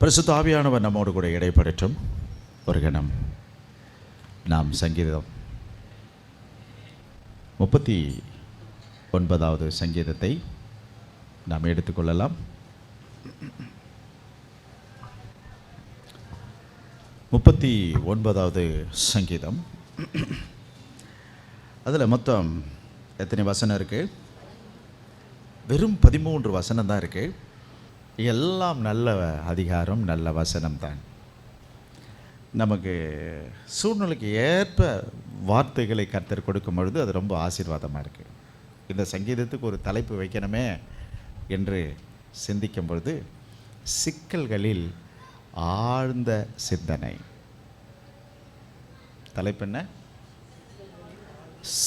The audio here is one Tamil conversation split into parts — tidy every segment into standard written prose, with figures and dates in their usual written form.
பரிசுத்த ஆவியானவர் நம்மோடு கூட இடைப்படட்டும். ஒரு கணம் நாம் சங்கீதம் 39வது சங்கீதத்தை நாம் எடுத்துக்கொள்ளலாம். 39வது சங்கீதம். அதில் மொத்தம் எத்தனை வசனம் இருக்குது? வெறும் 13 வசனம் தான் இருக்குது. எல்லாம் நல்ல அதிகாரம், நல்ல வசனம் தான். நமக்கு சூழ்நிலைக்கு ஏற்ப வார்த்தைகளை கர்த்தர் கொடுக்கும் பொழுது அது ரொம்ப ஆசீர்வாதமாக இருக்குது. இந்த சங்கீதத்துக்கு ஒரு தலைப்பு வைக்கணுமே என்று சிந்திக்கும் பொழுது, சிக்கல்களில் ஆழ்ந்த சிந்தனை. தலைப்பு என்ன?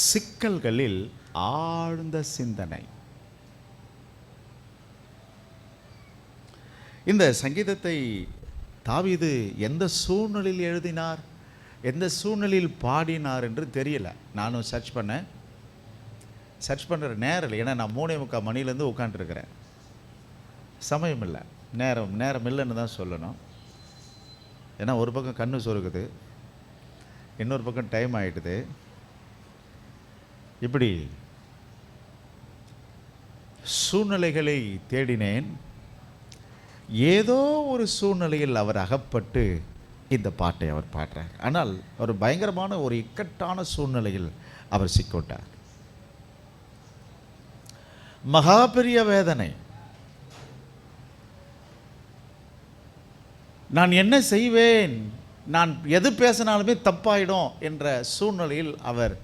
சிக்கல்களில் ஆழ்ந்த சிந்தனை. இந்த சங்கீதத்தை தாவீது எந்த சூழ்நிலையில் எழுதினார், எந்த சூழ்நிலையில் பாடினார் என்று தெரியல. நானும் சர்ச் பண்ணுற நேரம் இல்லை. ஏன்னா நான் 3:45 மணிலேருந்து உட்காந்துருக்கிறேன். சமயம் இல்லை, நேரம் இல்லைன்னு தான் சொல்லணும். ஏன்னா ஒரு பக்கம் கண்ணு சொருகுது, இன்னொரு பக்கம் டைம் ஆகிடுது. இப்படி சூழ்நிலைகளை தேடினேன். ஏதோ ஒரு சூழ்நிலையில் அவர் அகப்பட்டு இந்த பாட்டை அவர் பாடுறார். ஆனால் ஒரு பயங்கரமான ஒரு இக்கட்டான சூழ்நிலையில் அவர் சிக்கொண்டார். மகா பெரிய வேதனை. நான் என்ன செய்வேன், நான் எது பேசினாலுமே தப்பாயிடும் என்ற சூழ்நிலையில் அவர்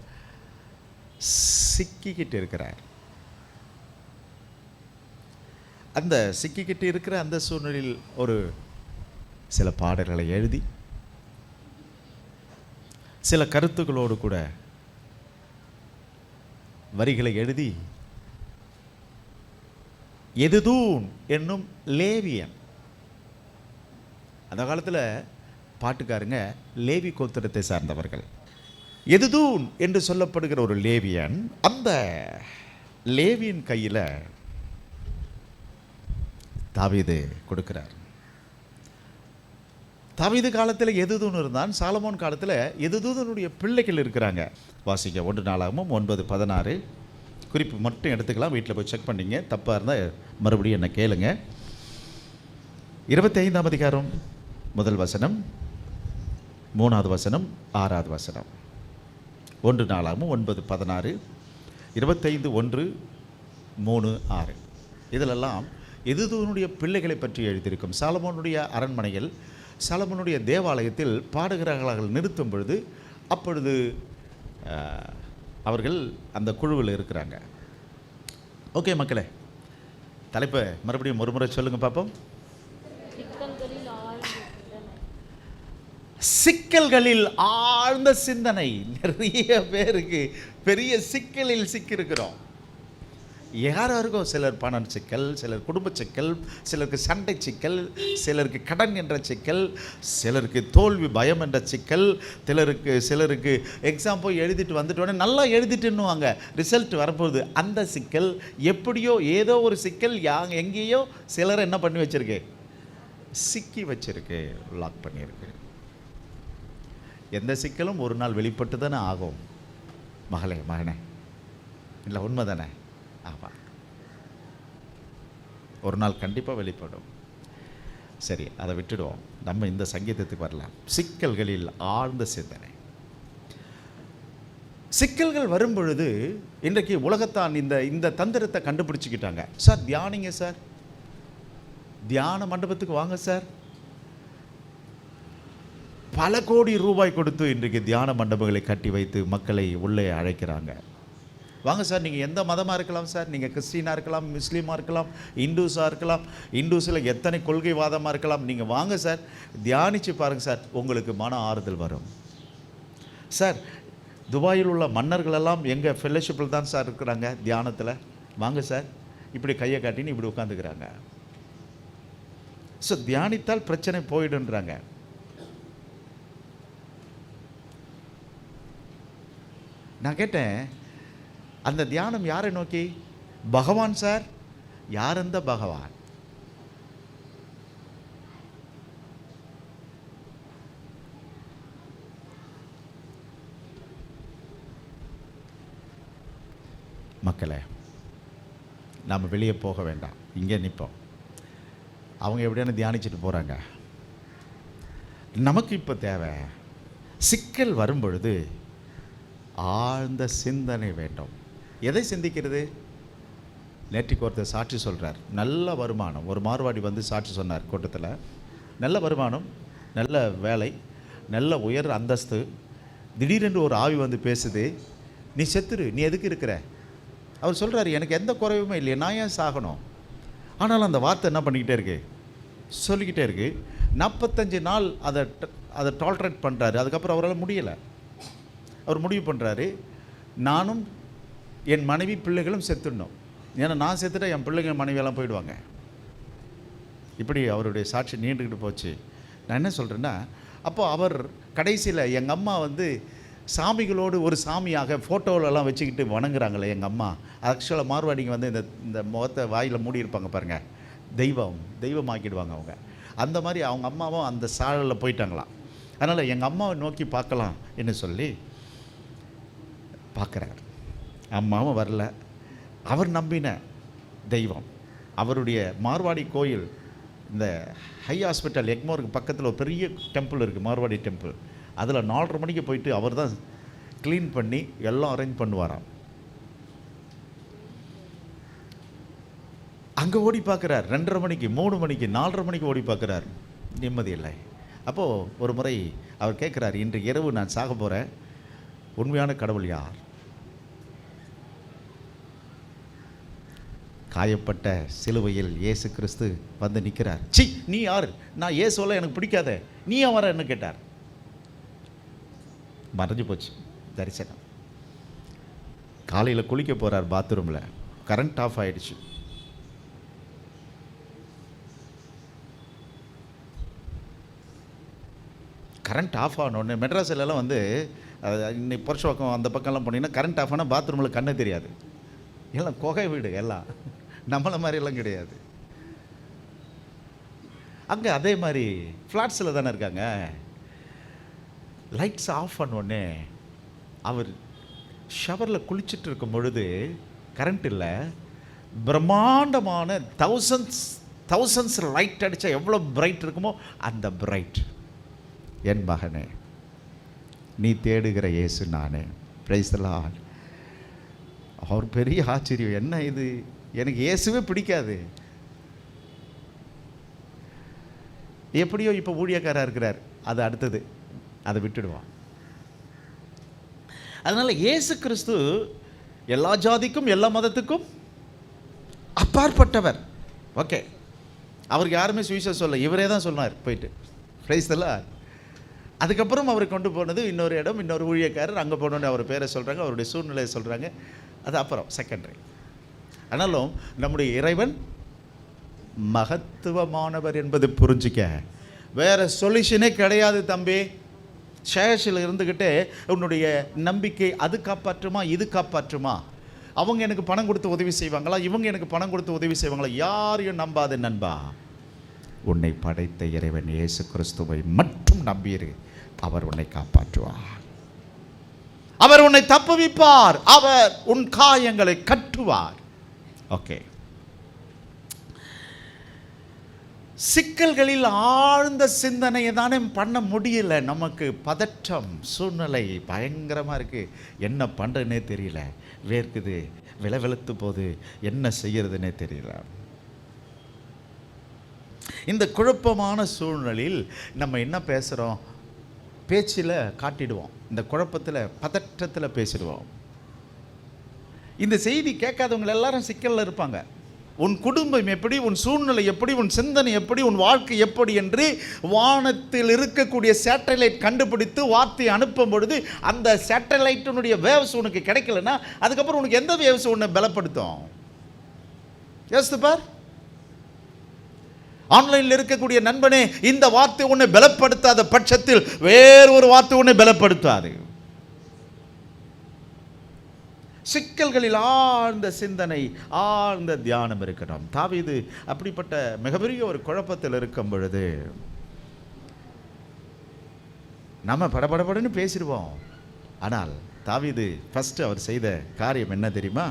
சிக்கிக்கிட்டு இருக்கிறார். அந்த சிக்கிக்கிட்டு இருக்கிற அந்த சூழ்நிலையில் ஒரு சில பாடல்களை எழுதி, சில கருத்துக்களோடு கூட வரிகளை எழுதி, எதுதூன் என்னும் லேவியன், அந்த காலத்தில் பாட்டுக்காரங்க லேவி கோத்திரத்தை சார்ந்தவர்கள். எதுதூன் என்று சொல்லப்படுகிற ஒரு லேவியன், அந்த லேவியன் கையில் தாவீது கொடுக்கிறார். தாவீது காலத்தில் எதுதூன் இருந்தான். சாலமோன் காலத்தில் எதுதூனுடைய பிள்ளைகள் இருக்கிறாங்க. வாசிக்க 1 நாளாகமும் 9:16 குறிப்பு மட்டும் எடுத்துக்கலாம். வீட்டில் போய் செக் பண்ணிங்க. தப்பாக இருந்தால் மறுபடியும் என்ன கேளுங்க. 25ஆம் அதிகாரம் 1 வசனம், 3வது வசனம், 6வது வசனம். 1 நாளாகமும் 9:16, 25:1, 3:6. இதிலெல்லாம் எதுதூனுடைய பிள்ளைகளை பற்றி எழுதியிருக்கும். சாலமோனுடைய அரண்மனையில், சாலமோனுடைய தேவாலயத்தில் பாடுகிறார்கள் நிறுத்தும் பொழுது, அப்பொழுது அவர்கள் அந்த குழுவில் இருக்கிறாங்க. ஓகே மக்களே, தலைப்பை மறுபடியும் ஒரு முறை சொல்லுங்க பார்ப்போம். சிக்கல்களில் ஆழ்ந்த சிந்தனை. நிறைய பேருக்கு பெரிய சிக்கலில் சிக்கியிருக்கிறோம். யாராருக்கும் சிலர் பண சிக்கல், சிலர் குடும்ப சிக்கல், சிலருக்கு சண்டை சிக்கல், சிலருக்கு கடன் என்ற சிக்கல், சிலருக்கு தோல்வி பயம் என்ற சிக்கல், சிலருக்கு எக்ஸாம் போய் எழுதிட்டு வந்துட்டோடனே நல்லா எழுதிட்டுன்னுவாங்க, ரிசல்ட் வரப்போகுது அந்த சிக்கல். எப்படியோ ஏதோ ஒரு சிக்கல் எங்கேயோ சிலரை என்ன பண்ணி வச்சிருக்கு, சிக்கி வச்சிருக்கு, லாக் பண்ணியிருக்கு. எந்த சிக்கலும் ஒரு நாள் வெளிப்பட்டு தானே ஆகும். மகனே, இல்லை உண்மை தானே? ஆமாம், ஒரு நாள் கண்டிப்பாக வெளிப்படும். சரி, அதை விட்டுடுவோம். நம்ம இந்த சங்கீதத்துக்கு வரலாம். சிக்கல்களில் ஆழ்ந்த சிந்தனை. சிக்கல்கள் வரும் பொழுது இன்றைக்கு உலகத்தான் இந்த தந்திரத்தை கண்டுபிடிச்சிக்கிட்டாங்க. சார் தியானிங்க சார், தியான மண்டபத்துக்கு வாங்க சார். பல கோடி ரூபாய் கொடுத்து இன்றைக்கு தியான மண்டபங்களை கட்டி வைத்து மக்களை உள்ளே அழைக்கிறாங்க. வாங்க சார், நீங்கள் எந்த மதமாக இருக்கலாம் சார், நீங்கள் கிறிஸ்டினாக இருக்கலாம், முஸ்லீமாக இருக்கலாம், இந்துஸாக இருக்கலாம், இந்துஸில் எத்தனை கொள்கைவாதமாக இருக்கலாம், நீங்கள் வாங்க சார், தியானித்து பாருங்கள் சார், உங்களுக்கு மன ஆறுதல் வரும் சார். துபாயில் உள்ள மன்னர்களெல்லாம் எங்கள் ஃபெல்லோஷிப்பில் தான் சார் இருக்கிறாங்க தியானத்தில். வாங்க சார், இப்படி கையை காட்டின்னு இப்படி உட்காந்துக்கிறாங்க. ஸோ தியானித்தால் பிரச்சனை போயிடுன்றாங்க. நான் கேட்டேன், அந்த தியானம் யாரை நோக்கி? பகவான் சார். யார் அந்த பகவான்? மக்களே, நாம் வெளியே போக வேண்டாம், இங்கே நிற்போம். அவங்க எப்படியான தியானிச்சுட்டு போகிறாங்க. நமக்கு இப்போ தேவை, சிக்கல் வரும்பொழுது ஆழ்ந்த சிந்தனை வேண்டும். எதை சிந்திக்கிறது? நேற்றுக்கு ஒருத்தர் சாட்சி சொல்கிறார். நல்ல வருமானம், ஒரு மார்வாடி வந்து சாட்சி சொன்னார் கூட்டத்தில். நல்ல வருமானம், நல்ல வேலை, நல்ல உயர் அந்தஸ்து. திடீரென்று ஒரு ஆவி வந்து பேசுது, நீ செத்துரு, நீ எதுக்கு இருக்கிற? அவர் சொல்கிறார், எனக்கு எந்த குறைவுமே இல்லையே, நான் ஏன் சாகணும்? ஆனாலும் அந்த வார்த்தை என்ன பண்ணிக்கிட்டே இருக்கு, சொல்லிக்கிட்டே இருக்கு. 45 நாள் அதை டாலரேட் பண்ணுறாரு. அதுக்கப்புறம் அவரால் முடியலை. அவர் முடிவு பண்ணுறாரு, நானும் என் மனைவி பிள்ளைகளும் செத்துடணும். ஏன்னா நான் செத்துட்டா என் பிள்ளைகள் மனைவியெல்லாம் போயிடுவாங்க. இப்படி அவருடைய சாட்சி நீண்டுக்கிட்டு போச்சு. நான் என்ன சொல்கிறேன்னா, அப்போ அவர் கடைசியில் எங்கள் அம்மா வந்து சாமிகளோடு ஒரு சாமியாக ஃபோட்டோவிலலாம் வச்சுக்கிட்டு வணங்குறாங்களே எங்கள் அம்மா. ஆக்சுவலாக மார்வாடிங்க வந்து இந்த முகத்தை வாயில் மூடி இருப்பாங்க பாருங்கள், தெய்வமாக்கிடுவாங்க அவங்க. அந்த மாதிரி அவங்க அம்மாவும் அந்த சாழலில் போயிட்டாங்களாம். அதனால் எங்கள் அம்மாவை நோக்கி பார்க்கலாம் என்று சொல்லி பார்க்குறார். அம்மாவும் வரல. அவர் நம்பின தெய்வம், அவருடைய மார்வாடி கோயில், இந்த ஹை ஹாஸ்பிட்டல் எக்மோருக்கு பக்கத்தில் ஒரு பெரிய டெம்பிள் இருக்குது, மார்வாடி டெம்பிள். அதில் 4:30 மணிக்கு போயிட்டு அவர் தான் க்ளீன் பண்ணி எல்லாம் அரேஞ்ச் பண்ணுவாராம். அங்கே ஓடி பார்க்குறார். 2:30 மணிக்கு, 3 மணிக்கு, 4:30 மணிக்கு ஓடி பார்க்குறார். நிம்மதி இல்லை. அப்போது ஒரு முறை அவர் கேட்குறார், இன்று இரவு நான் சாக போகிறேன், உண்மையான கடவுள் யார்? காயப்பட்ட சிலுவையில் இயேசு கிறிஸ்து வந்து நிற்கிறார். சி, நீ யார்? நான் இயேசுவெல்லாம் எனக்கு பிடிக்காத, நீ ஏன் வர என்ன கேட்டார். மறைஞ்சு போச்சு தரிசனம். காலையில் குளிக்க போகிறார் பாத்ரூமில், கரண்ட் ஆஃப் ஆகிடுச்சு. கரண்ட் ஆஃப் ஆனோடனே மெட்ராஸிலலாம் வந்து இன்னைக்கு புருஷ அந்த பக்கம்லாம் போனீங்கன்னா கரண்ட் ஆஃப் ஆனால் பாத்ரூமில் கண்ணே தெரியாது. எல்லாம் குகை வீடு, எல்லாம் நம்மளை மாதிரியெல்லாம் கிடையாது. அங்கே அதே மாதிரி ஃப்ளாட்ஸில் தானே இருக்காங்க. லைட்ஸ் ஆஃப் பண்ணோடனே அவர் ஷவரில் குளிச்சுட்டு இருக்கும் பொழுது கரண்ட் இல்லை, பிரம்மாண்டமான தௌசண்ட்ஸ் லைட் அடித்தா எவ்வளோ பிரைட் இருக்குமோ அந்த பிரைட். என் மகனே, நீ தேடுகிற இயேசு நானே. Praise the Lord. அவர் பெரிய ஆச்சரியம், என்ன இது, எனக்கு இயேசுவே பிடிக்காது, எப்படியோ இப்போ ஊழியக்காரா இருக்கிறார், அது அடுத்தது, அதை விட்டுடுவான். அதனால் இயேசு கிறிஸ்து எல்லா ஜாதிக்கும் எல்லா மதத்துக்கும் அப்பாற்பட்டவர். ஓகே, அவருக்கு யாருமே சுவிசேஷம் சொல்ல, இவரே தான் சொன்னார் போயிட்டு. Praise the Lord. அதுக்கப்புறம் அவர் கொண்டு போனது இன்னொரு இடம், இன்னொரு ஊழியக்காரர், அங்கே போனோன்னு அவர் பேரை சொல்கிறாங்க, அவருடைய சூழ்நிலையை சொல்கிறாங்க, அது அப்புறம் செகண்டரி. ஆனாலும் நம்முடைய இறைவன் மகத்துவமானவர் என்பது புரிஞ்சிக்க வேறு சொல்யூஷனே கிடையாது தம்பி. சேஷில் இருந்துக்கிட்டே உன்னுடைய நம்பிக்கை அது காப்பாற்றுமா இது காப்பாற்றுமா? அவங்க எனக்கு பணம் கொடுத்து உதவி செய்வாங்களா, இவங்க எனக்கு பணம் கொடுத்து உதவி செய்வாங்களா? யாரையும் நம்பாத நண்பா. உன்னை படைத்த இறைவன் இயேசு கிறிஸ்துவை மட்டும் நம்பியிரு, அவர் உன்னை காப்பாற்றுவார், அவர் உன்னை தப்புவிப்பார், அவர் உன் காயங்களை கட்டுவார். ஓகே, சிக்கல்களில் ஆழ்ந்த சிந்தனையை தானே பண்ண முடியல. நமக்கு பதற்றம், சூழ்நிலை பயங்கரமாக இருக்குது, என்ன பண்ணுறதுனே தெரியல, வேர்க்குது, விளவெளுத்து போகுது, என்ன செய்யறதுனே தெரியல. இந்த குழப்பமான சூழ்நிலையில் நம்ம என்ன பேசுகிறோம்? பேச்சில் காட்டிடுவோம், இந்த குழப்பத்தில் பதற்றத்தில் பேசிடுவோம். இந்த செய்தி கேட்காதவங்க எல்லாரும் சிக்கலில் இருப்பாங்க. உன் குடும்பம் எப்படி, உன் சூழ்நிலை எப்படி, உன் சிந்தனை எப்படி, உன் வாழ்க்கை எப்படி என்று வானத்தில் இருக்கக்கூடிய சேட்டலைட் கண்டுபிடித்து வார்த்தையை அனுப்பும் பொழுது அந்த சேட்டலைட்டினுடைய வேவ்ஸ் உனக்கு கிடைக்கலன்னா அதுக்கப்புறம் உனக்கு எந்த வேவ்ஸ் உன்னை பலப்படுத்தும்? யோசித்து பார். ஆன்லைனில் இருக்கக்கூடிய நண்பனே, இந்த வார்த்தை உன்னை பலப்படுத்தாத பட்சத்தில் வேறு ஒரு வார்த்தை உன்னை பலப்படுத்தாது. சிக்கல்களில் ஆழ்ந்த சிந்தனை, ஆழ்ந்த தியானம் இருக்கணும். தாவீது அப்படிப்பட்ட மிகப்பெரிய ஒரு குழப்பத்தில் இருக்கும் பொழுது நம்ம படபடபடன்னு பேசிடுவோம். ஆனால் தாவீது ஃபர்ஸ்ட் அவர் செய்த காரியம் என்ன தெரியுமா?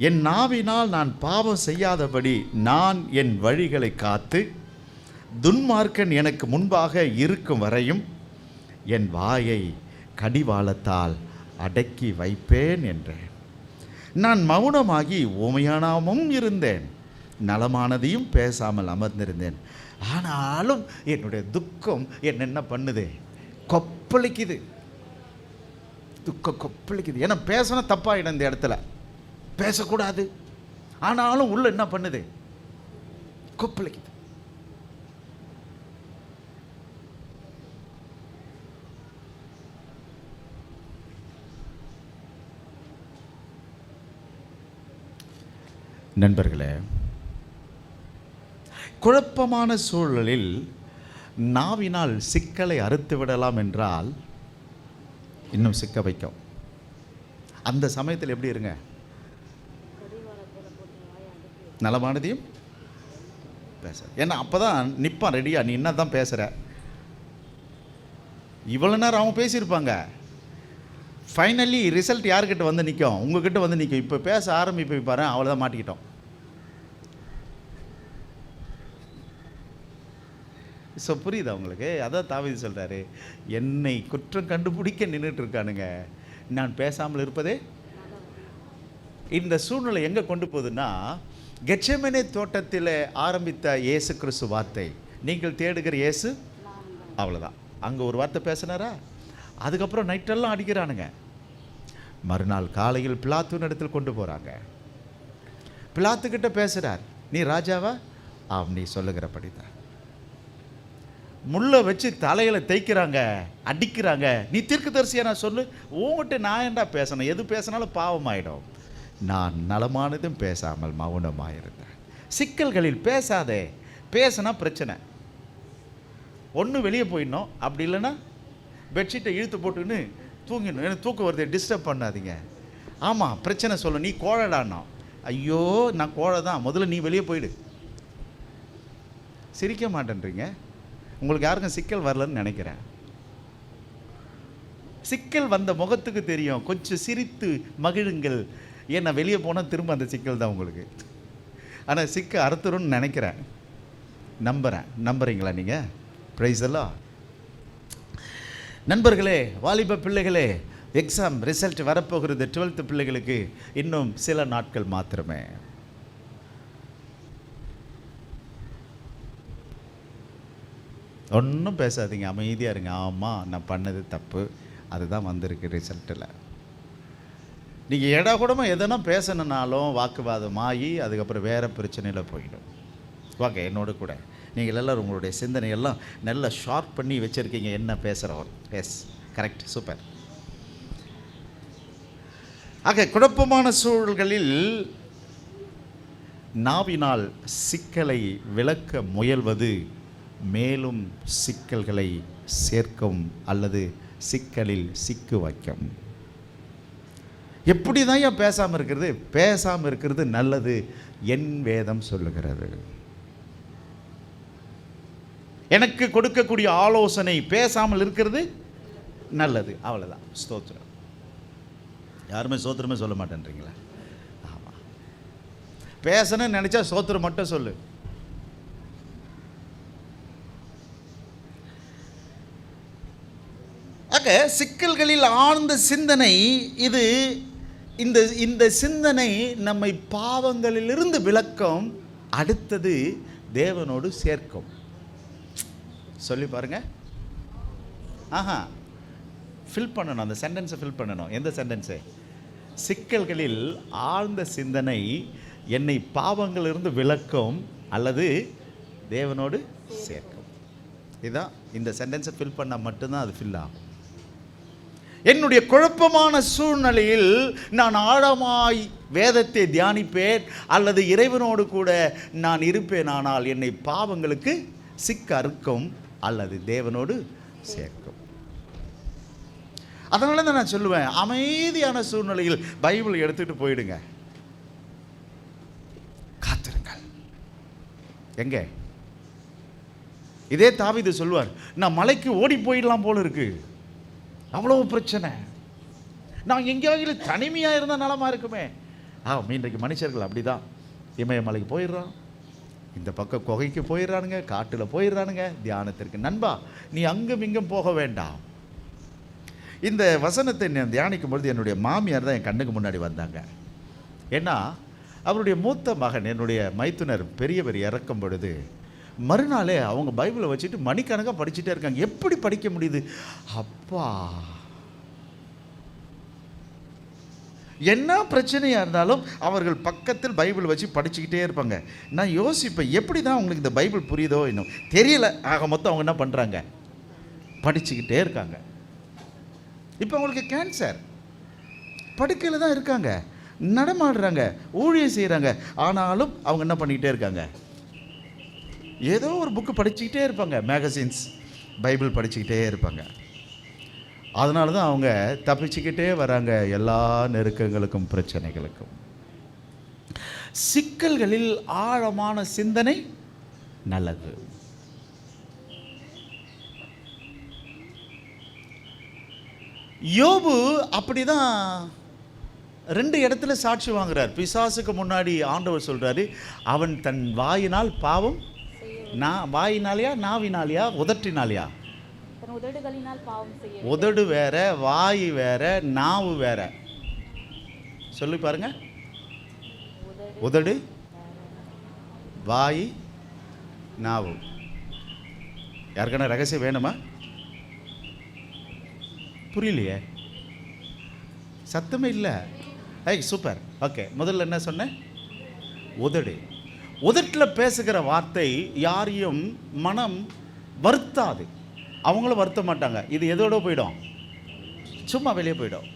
என் நாவினால் நான் பாவம் செய்யாதபடி நான் என் வழிகளை காத்து துன்மார்க்கன் எனக்கு முன்பாக இருக்கும் வரையும் என் வாயை கடிவாளத்தால் அடக்கி வைப்பேன் என்றேன். நான் மௌனமாகி ஊமையானாவும் இருந்தேன், நலமானதையும் பேசாமல் அமர்ந்திருந்தேன். ஆனாலும் என்னுடைய துக்கம் என்ன பண்ணுது? கொப்பளிக்குது. துக்கம் கொப்பளிக்குது. ஏன்னா பேசணும் தப்பாயிடும், இந்த இடத்துல பேசக்கூடாது. ஆனாலும் உள்ள என்ன பண்ணுது? கொப்பளிக்குது. நண்பர்களே, குழப்பமான சூழலில் நாவினால் சிக்கலை அறுத்து விடலாம் என்றால் இன்னும் சிக்க வைக்கும். அந்த சமயத்தில் எப்படி இருங்க? நலமானதையும் பேச. ஏன்னா அப்போ தான் நிற்பான் ரெடியா. நீ என்ன தான் பேசுகிற? இவ்வளோ நேரம் அவங்க பேசியிருப்பாங்க. ஃபைனலி ரிசல்ட் யார்கிட்ட வந்து நிற்கும்? உங்ககிட்ட வந்து நிற்கும். இப்போ பேச ஆரம்பிப்ப பாரு, அவ்வளோதான், மாட்டிக்கிட்டோம். ஸோ புரியுதா உங்களுக்கு? அதான் தாவீது சொல்கிறாரு, என்னை குற்றம் கண்டுபிடிக்க நின்றுட்டு இருக்கானுங்க, நான் பேசாமல் இருப்பதே. இந்த சூழ்நிலை எங்கே கொண்டு போகுதுன்னா, கெத்செமனே தோட்டத்தில் ஆரம்பித்த இயேசு கிறிஸ்து வார்த்தை, நீங்கள் தேடுகிற இயேசு, அவ்வளோதான். அங்கே ஒரு வார்த்தை பேசினாரா? அதுக்கப்புறம் நைட்டெல்லாம் அடிக்கிறானுங்க. மறுநாள் காலையில் பிலாத்துவின் இடத்தில் கொண்டு போகிறாங்க. பிலாத்துக்கிட்ட பேசுகிறார், நீ ராஜாவா? ஆம், நீ சொல்லுகிறபடி தான். முள்ளை வச்சு தலையில தேய்க்கிறாங்க, அடிக்கிறாங்க. நீ தீர்க்கதரிசியா? நான் சொல்லு, உங்ககிட்ட நான் ஏன்டா பேசணும்? எது பேசினாலும் பாவமாயிடும். நான் நலமானதும் பேசாமல் மௌனமாயிருந்தேன். சிக்கல்களில் பேசாதே. பேசினா பிரச்சனை. ஒன்று வெளியே போயிடணும், அப்படி இல்லைன்னா பெட்ஷீட்டை இழுத்து போட்டுன்னு தூங்கிடணும். எனக்கு தூக்கம் வருது, டிஸ்டர்ப் பண்ணாதீங்க. ஆமாம், பிரச்சனை சொல்லு. நீ கோழைடானோ? ஐயோ, நான் கோழை தான், முதல்ல நீ வெளியே போயிடு. சிரிக்க மாட்டேன்றீங்க. உங்களுக்கு யாருக்கும் சிக்கல் வரலன்னு நினைக்கிறேன். சிக்கல் வந்த முகத்துக்கு தெரியும். கொஞ்சம் சிரித்து மகிழுங்கள். ஏன்னா வெளியே போனால் திரும்ப அந்த சிக்கல் தான் உங்களுக்கு. ஆனால் சிக்க அறுத்துருன்னு நினைக்கிறேன், நம்புகிறேன். நம்புறீங்களா நீங்கள்? ப்ரைஸ் எல்லாம் நண்பர்களே, வாலிப பிள்ளைகளே, எக்ஸாம் ரிசல்ட் வரப்போகிறது. 12th பிள்ளைகளுக்கு இன்னும் சில நாட்கள் மாத்திரமே. ஒன்றும் பேசாதீங்க, அமைதியாக இருங்க. ஆமாம், நான் பண்ணது தப்பு, அதுதான் வந்திருக்கு ரிசல்ட்டில். நீங்கள் இட கூடமாக எதனா பேசணுன்னாலும் வாக்குவாதம் ஆகி அதுக்கப்புறம் வேறு பிரச்சனையில் போயிடும். வாங்க என்னோடு கூட. நீங்கள் எல்லோரும் உங்களுடைய சிந்தனையெல்லாம் நல்லா ஷார்ப் பண்ணி வச்சுருக்கீங்க. என்ன பேசுகிறவர்? Yes, correct, super. ஆக குழப்பமான சூழல்களில் நாவினால் சிக்கலை விளக்க முயல்வது மேலும் சிக்கல்களை சேர்க்கும் அல்லது சிக்கலில் சிக்கு வைக்கும். எப்படி தான் ஏன் பேசாமல் இருக்கிறது? பேசாமல் இருக்கிறது நல்லது, என் வேதம் சொல்லுகிறது. எனக்கு கொடுக்கக்கூடிய ஆலோசனை பேசாமல் இருக்கிறது நல்லது, அவ்வளோதான். ஸ்தோத்திரம். யாருமே சோத்திரமே சொல்ல மாட்டேன்றீங்களா? ஆமாம், பேசணும்னு நினச்சா சோத்திரம் மட்டும் சொல்லு. ஆக சிக்கல்களில் ஆழ்ந்த சிந்தனை இது. இந்த சிந்தனை நம்மை பாவங்களிலிருந்து விலக்கும், அடுத்தது தேவனோடு சேர்க்கும். சொல்லி பாருங்க. ஃபில் பண்ணணும், அந்த சென்டென்ஸை ஃபில் பண்ணணும். எந்த சென்டென்ஸு? சிக்கல்களில் ஆழ்ந்த சிந்தனை என்னை பாவங்களிலிருந்து விலக்கும் அல்லது தேவனோடு சேர்க்கும். இதுதான். இந்த சென்டென்ஸை ஃபில் பண்ணால் மட்டும்தான் அது ஃபில் ஆகும். என்னுடைய குழப்பமான சூழ்நிலையில் நான் ஆழமாய் வேதத்தை தியானிப்பேன் அல்லது இறைவனோடு கூட நான் இருப்பேன். ஆனால் என்னை பாவங்களுக்கு சிக்க அறுக்கும் அல்லது தேவனோடு சேர்க்கும். அதனால தான் நான் சொல்லுவேன், அமைதியான சூழ்நிலையில் பைபிள் எடுத்துகிட்டு போயிடுங்க, காத்திருங்கள். எங்க இதே தாவீது சொல்லுவார், நான் மலைக்கு ஓடி போயிடலாம் போல இருக்கு, அவ்வளோ பிரச்சனை, நான் எங்கேயாவது தனிமையாக இருந்தால் நலமாக இருக்குமே. இன்றைக்கு மனுஷர்கள் அப்படி தான். இமயமலைக்கு போயிடுறான், இந்த பக்கம் குகைக்கு போயிடுறானுங்க, காட்டில் போயிடுறானுங்க தியானத்திற்கு. நண்பா, நீ அங்கும் இங்கும் போக வேண்டாம். இந்த வசனத்தை நான் தியானிக்கும் பொழுது என்னுடைய மாமியார் தான் என் கண்ணுக்கு முன்னாடி வந்தாங்க. ஏன்னா அவருடைய மூத்த மகன், என்னுடைய மைத்துனர் பெரியவர் இறக்கும் பொழுது மறுநாளே அவங்க பைபிளை வச்சுட்டு மணிக்கணக்காக படிச்சுட்டே இருக்காங்க. எப்படி படிக்க முடியுது? அப்பா, என்ன பிரச்சனையாக இருந்தாலும் அவர்கள் பக்கத்தில் பைபிள் வச்சு படிச்சுக்கிட்டே இருப்பாங்க. நான் யோசிப்பேன், எப்படி தான் உங்களுக்கு இந்த பைபிள் புரியுதோ இன்னும் தெரியல. ஆக மொத்தம் அவங்க என்ன பண்ணுறாங்க? படிச்சுக்கிட்டே இருக்காங்க. இப்போ அவங்களுக்கு கேன்சர், படுக்கையில் தான் இருக்காங்க, நடமாடுறாங்க, ஊழியம் செய்கிறாங்க. ஆனாலும் அவங்க என்ன பண்ணிக்கிட்டே இருக்காங்க? ஏதோ ஒரு புக்கு படிச்சுக்கிட்டே இருப்பாங்க, மேகசின்ஸ், பைபிள் படிச்சுக்கிட்டே இருப்பாங்க. அதனால தான் அவங்க தப்பிச்சுக்கிட்டே வராங்க எல்லா நெருக்கங்களுக்கும் பிரச்சனைகளுக்கும். சிக்கல்களில் ஆழமான சிந்தனை நல்லது. யோபு அப்படிதான் 2 இடத்துல சாட்சி வாங்குறார். பிசாசுக்கு முன்னாடி ஆண்டவர் சொல்றாரு, அவன் தன் வாயினால் பாவம், வாயினாலையா நாவினாலையா உதட்டினாலையா? உதடு வேற, வாய் வேற, நாவு வேற. சொல்லி பாருங்க. உதடு, வாய், நாவு. யாருக்கான ரகசியம் வேணுமா? புரியலையே, சத்தமே இல்லை. சூப்பர். ஓகே, முதல்ல என்ன சொன்னேன்? உதடு. உதட்டில் பேசுகிற வார்த்தை யாரையும் மனம் வருத்தாது, அவங்களும் வருத்த மாட்டாங்க. இது எதோட போயிடும்? சும்மா வெளியே போயிடும்.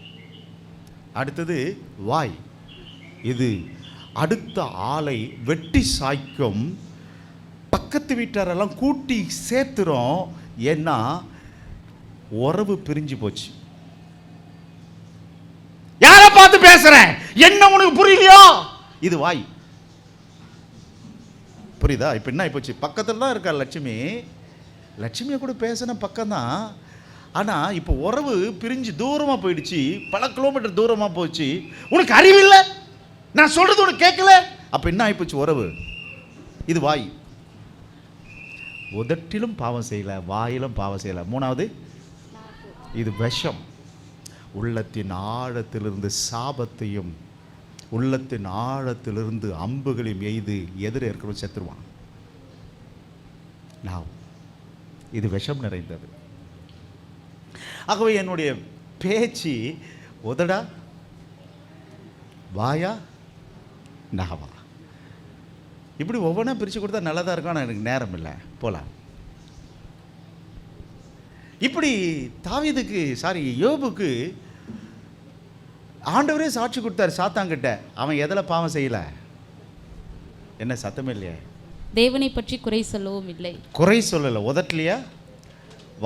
அடுத்தது வாய். இது அடுத்த ஆளை வெட்டி சாய்க்கும், பக்கத்து வீட்டாரெல்லாம் கூட்டி சேர்த்துரும். ஏன்னா உறவு பிரிஞ்சு போச்சு. யாரை பார்த்து பேசுறேன்? என்ன உனக்கு புரியலையோ? இது வாய். புரியுதா? இப்ப என்ன போச்சு? பக்கத்துல தான் இருக்கா லட்சுமி. லட்சுமியை கூட பேசின பக்கம்தான். ஆனா இப்போ உறவு பிரிஞ்சு தூரமா போயிடுச்சு, பல கிலோமீட்டர் தூரமா போச்சு. உனக்கு அறிவு இல்லை, நான் சொல்றது உனக்கு கேட்கல. அப்ப என்ன ஆயிப்போச்சு உறவு? இது வாய். உதட்டிலும் பாவம் செய்யல, வாயிலும் பாவம் செய்யல. மூணாவது இது விஷம். உள்ளத்தின் ஆழத்திலிருந்து சாபத்தையும் உள்ளத்தின் ஆழத்திலிருந்து அம்புகளையும் எய்து எதிர இருக்கிறவன் செத்துருவான். நான் இது விஷம் நிறைந்தது. ஆகவே என்னுடைய பேச்சு உதடா, வாயா, நாவா, இப்படி ஒவ்வொன்றா பிரித்து கொடுத்தா நல்லதாக இருக்கும். ஆனால் எனக்கு நேரம் இல்லை, போகலாம். இப்படி யோபுக்கு ஆண்டவரே சாட்சி கொடுத்தாரு சாத்தான்கிட்ட. அவன் எதில் பாவம் செய்யல? என்ன சத்தமே இல்லையா? தேவனை பற்றி குறை சொல்லவும் இல்லை. குறை சொல்லல. உதட்டலையா,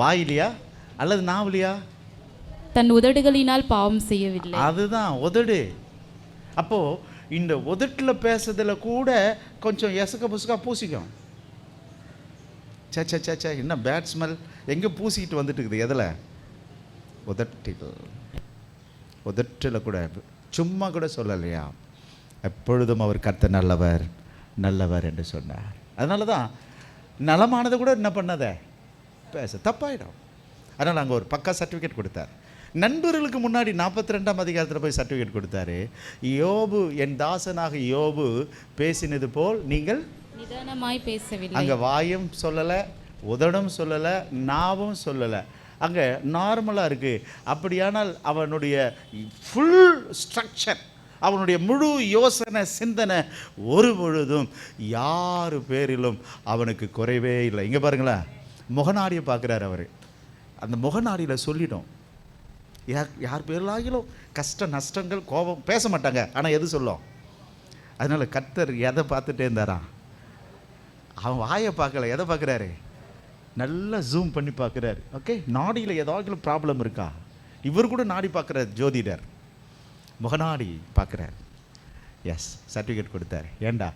வாயிலையா, அல்லது நாவலியா? தன் உதடுகளினால் பாவம் செய்யவில்லை. அதுதான் உதடு. அப்போ இந்த உதட்டில் பேசுறதுல கூட கொஞ்சம் எசக்க புசுக்கா பூசிக்கும். சே என்ன பேட் ஸ்மெல், எங்கே பூசிக்கிட்டு வந்துட்டு இருக்குது? எதில்? உதட்டில் கூட சும்மா கூட சொல்லலையா? எப்பொழுதும் அவர் கர்த்தர் நல்லவர் நல்லவர் என்று சொன்னார். அதனால தான் நலமானது கூட என்ன பண்ணாத பேச தப்பாயிடும். அதனால் அங்கே ஒரு பக்கா சர்டிஃபிகேட் கொடுத்தார். நண்பர்களுக்கு முன்னாடி 42ஆம் அதிகாரத்தில் போய் சர்டிஃபிகேட் கொடுத்தாரு. யோபு, என் தாசனாக யோபு பேசினது போல் நீங்கள் நிதானமாய் பேசவில்லை. அங்கே வாயும் சொல்லலை, உதடும் சொல்லலை, நாவும் சொல்லலை. அங்கே நார்மலாக இருக்குது. அப்படியானால் அவனுடைய ஃபுல் ஸ்ட்ரக்சர், அவனுடைய முழு யோசனை சிந்தனை ஒரு பொழுதும் யார் பேரிலும் அவனுக்கு குறைவே இல்லை. இங்கே பாருங்களேன், முகநாடியை பார்க்குறாரு அவர். அந்த முகநாடியில் சொல்லிடும் யார் பேரிலாகிலும் கஷ்ட நஷ்டங்கள் கோபம் பேச மாட்டாங்க. ஆனால் எது சொல்லும்? அதனால் கர்த்தர் எதை பார்த்துட்டே இருந்தாராம்? அவன் வாயை பார்க்கல, எதை பார்க்குறாரு? நல்லா ஜூம் பண்ணி பார்க்குறாரு. ஓகே, நாடியில் ஏதாவது ப்ராப்ளம் இருக்கா? இவர் கூட நாடி பார்க்குறார், ஜோதிடர் முகநாடி பார்க்குறார். எஸ், சர்டிஃபிகேட் கொடுத்தார். ஏண்டா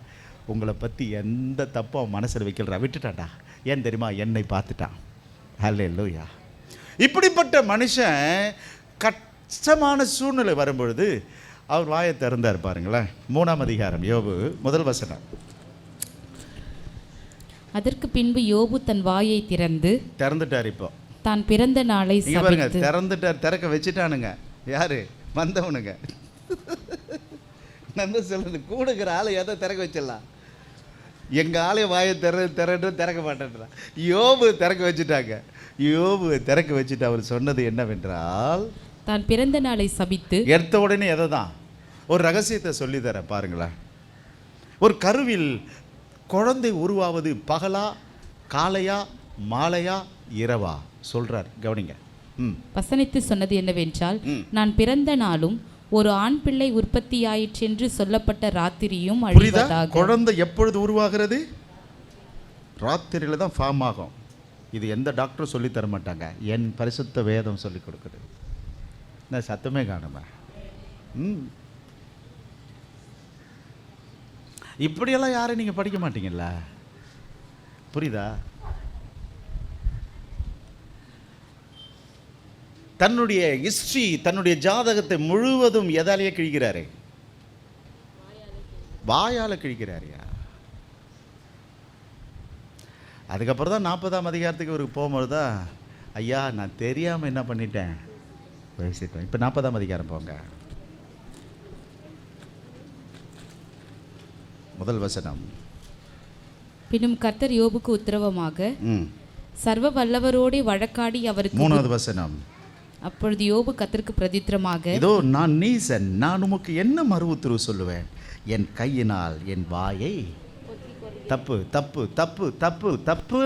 உங்களை பற்றி எந்த தப்பும் அவன் மனசில் வைக்கலடா, விட்டுட்டான்டா. ஏன் தெரியுமா? என்னை பார்த்துட்டான். ஹல்லேலூயா. இப்படிப்பட்ட மனுஷன் கஷ்டமான சூழ்நிலை வரும்பொழுது அவர் வாயை திறந்தார் பாருங்களேன். 3ஆம் அதிகாரம் யோபு 1 வசனம். அதற்கு பின்பு யோபு தன் வாயை திறந்துட்டார். இப்போ தான் பிறந்த நாளை பாருங்க, திறந்துட்டார். திறக்க வச்சுட்டானுங்க. யாரு? வந்தவனுங்க. நம்ம சொல்றது கூடுகிற ஆளை எதை திறக்க வச்சிடலாம். எங்க ஆளை வாயை திறக்க மாட்டேன்றான். யோபு திறக்க வச்சுட்டாங்க. யோபு திறக்க வச்சுட்டு அவர் சொன்னது என்னவென்றால், தான் பிறந்த நாளை சபித்து, எடுத்த உடனே எதை தான் ஒரு ரகசியத்தை சொல்லி தர பாருங்களேன். ஒரு கருவில் குழந்தை உருவாவது பகலா, காலையா, மாலையா, இரவா சொல்றார். கவனிங்க. வசனித்து சொன்னது என்னவென்றால், நான் பிறந்த நாளும் ஒரு ஆண் பிள்ளை உற்பத்தியாயிற்று என்று சொல்லப்பட்ட ராத்திரியும் அழிவதாக. குழந்தை எப்பொழுது உருவாகிறது? ராத்திரியில தான் ஃபார்ம் ஆகும். இது எந்த டாக்டரும் சொல்லி தர மாட்டாங்க. என் பரிசுத்த வேதம் சொல்லி கொடுக்குது. நான் சத்தமே காணுமா? இப்படியெல்லாம் யாரும் நீங்க படிக்க மாட்டீங்கல்ல, புரியுதா? தன்னுடைய ஹிஸ்டரி, தன்னுடைய ஜாதகத்தை முழுவதும் எதாலேயே கிழிக்கிறாரு? வாயால கிழிக்கிறாரியா? அதுக்கப்புறம் தான் 40ஆம் அதிகாரத்துக்கு ஒரு போகும்போது தான், ஐயா நான் தெரியாமல் என்ன பண்ணிட்டேன் பேசிட்டேன். இப்போ 40ஆம் அதிகாரம் போங்க. 1 வசனம். பின்னும் கர்த்தர் யோபுக்கு உத்தரவமாக சர்வ வல்லவரோடே வழக்காடி அவருக்கு. 3வது வசனம். அப்பொழுது யோபு கர்த்தருக்கு பிரதித்திரமாக, இதோ நான் நீசன், நான் உமக்கு என்ன மறு உத்தரவு சொல்லுவேன்? என் கையினால் என் வாயை தப்பு தப்பு தப்பு தப்பு தப்பு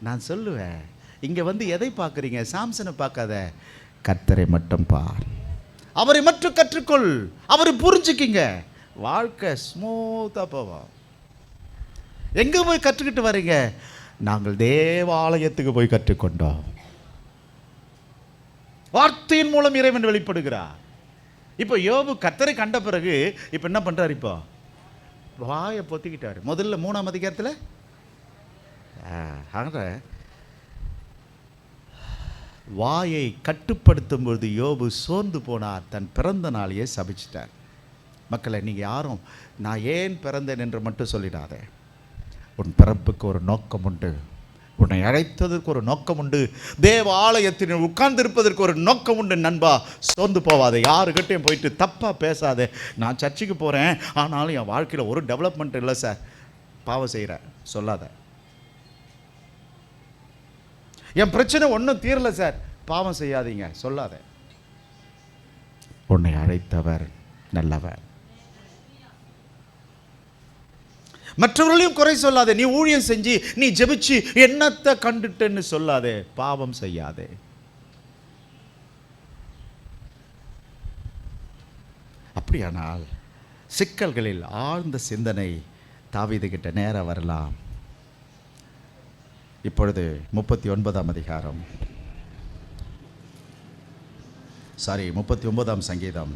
நான் சொல்லுவேன். இங்க வந்து எதை பார்க்குறீங்க? சாம்சனை பார்க்காத, கர்த்தரை மட்டும் பார். அவரை மட்டும் கற்றுக்கொள், அவரை புரிஞ்சுக்கிங்க. வாழ்க்கை ஸ்மூத்தா போவோம். எங்க போய் கற்றுக்கிட்டு வரீங்க? நாங்கள் தேவாலயத்துக்கு போய் கற்றுக்கொண்டோம். வார்த்தையின் மூலம் இறைவன் வெளிப்படுகிறார். இப்போ யோபு கர்த்தரை கண்ட பிறகு இப்போ என்ன பண்றாரு? இப்போ வாயை பொத்திக்கிட்டாரு. முதல்ல 3ஆம் அதிகாரத்தில் வாயை கட்டுப்படுத்தும் பொழுது யோபு சோர்ந்து போனார். தன் பிறந்த நாளையே சபிச்சிட்டார். மக்களை, நீங்கள் யாரும் நான் ஏன் பிறந்தேன் என்று மட்டும் சொல்லிடாதே. உன் பிறப்புக்கு ஒரு நோக்கம் உண்டு. உன்னை அழைத்ததற்கு ஒரு நோக்கம் உண்டு. தேவ ஆலயத்தில் உட்கார்ந்திருப்பதற்கு ஒரு நோக்கம் உண்டு. நண்பா, சோர்ந்து போவாதே. யாருக்கிட்டையும் போயிட்டு தப்பாக பேசாதே. நான் சர்ச்சுக்கு போகிறேன், ஆனாலும் என் வாழ்க்கையில் ஒரு டெவலப்மெண்ட் இல்லை சார், பாவம் செய்கிறேன் சொல்லாத. என் பிரச்சனை ஒன்றும் தீரலை சார், பாவம் செய்யாதீங்க சொல்லாத. உன்னை அழைத்தவர் நல்லவர். மற்றவர்களையும் குறை சொல்லாதே. நீ ஊழியம் செஞ்சு, நீ ஜெபிச்சு என்னத்தை கண்டுட்டேன்னு சொல்லாதே. பாவம் செய்யாதே. அப்படியானால் சிக்கல்களில் ஆழ்ந்த சிந்தனை தாவீது கிட்ட நேரம் வரலாம். இப்பொழுது 39ஆம் அதிகாரம், 39ஆம் சங்கீதம்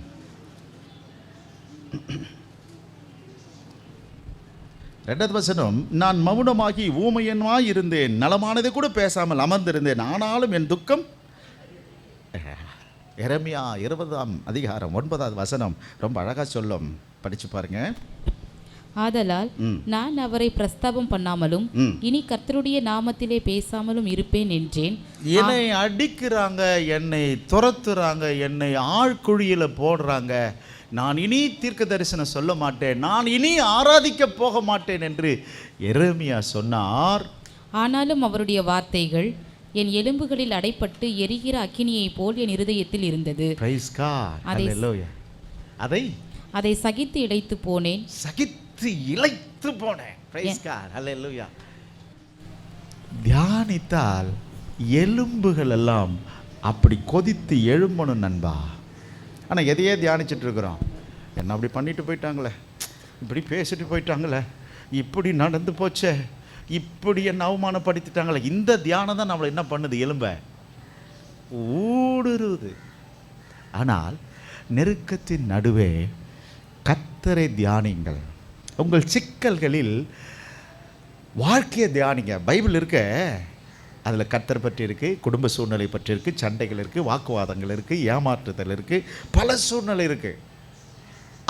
2வது வசனம். நான் மௌனமாகி ஊமையனாய் இருந்தேன், நலமானதை கூட பேசாமல் அமர்ந்திருந்தேன், ஆனாலும் என் துக்கம். எரேமியா 20ஆம் அதிகாரம் 9வது வசனம் ரொம்ப அழகா சொல்லும், படிச்சு பாருங்க. ஆதலால் நான் அவரை பிரஸ்தாபம் பண்ணாமலும் இனி கர்த்தருடைய நாமத்திலே பேசாமலும் இருப்பேன் என்றேன். என்னை அடிக்கிறாங்க, என்னை துரத்துறாங்க, என்னை ஆழ்குழியில போடுறாங்க, நான் இனி தீர்க்க தரிசனம் சொல்ல மாட்டேன், நான் இனி ஆராதிக்க போக மாட்டேன் என்று எரேமியா சொன்னார். ஆனாலும் அவருடைய வார்த்தைகள் என் எலும்புகளில் அடைப்பட்டு எரிகிற அக்கினியை போல் என் இருதயத்தில் இருந்தது. அதை சகித்து இளைத்து போனேன். தியானித்தால் எலும்புகள் எல்லாம் அப்படி கொதித்து எழும்பணும் நண்பா. ஆனால் எதையே தியானிச்சுட்டு இருக்கிறோம். என்ன அப்படி பண்ணிட்டு போயிட்டாங்களே, இப்படி பேசிட்டு போயிட்டாங்களே, இப்படி நடந்து போச்சே, இப்படி என்ன அவமானப்படுத்திட்டாங்களே. இந்த தியானம் தான் நம்மளை என்ன பண்ணுது? எலும்ப ஊடுருது. ஆனால் நெருக்கத்தின் நடுவே கர்த்தரை தியானிங்கள். உங்கள் சிக்கல்களில் வாழ்க்கையை தியானிங்க. பைபிள் இருக்க அதில் கர்த்தர் பற்றி இருக்குது, குடும்ப சூழ்நிலை பற்றி இருக்குது, சண்டைகள் இருக்குது, வாக்குவாதங்கள் இருக்குது, ஏமாற்றுதல் இருக்குது, பல சூழ்நிலை இருக்குது.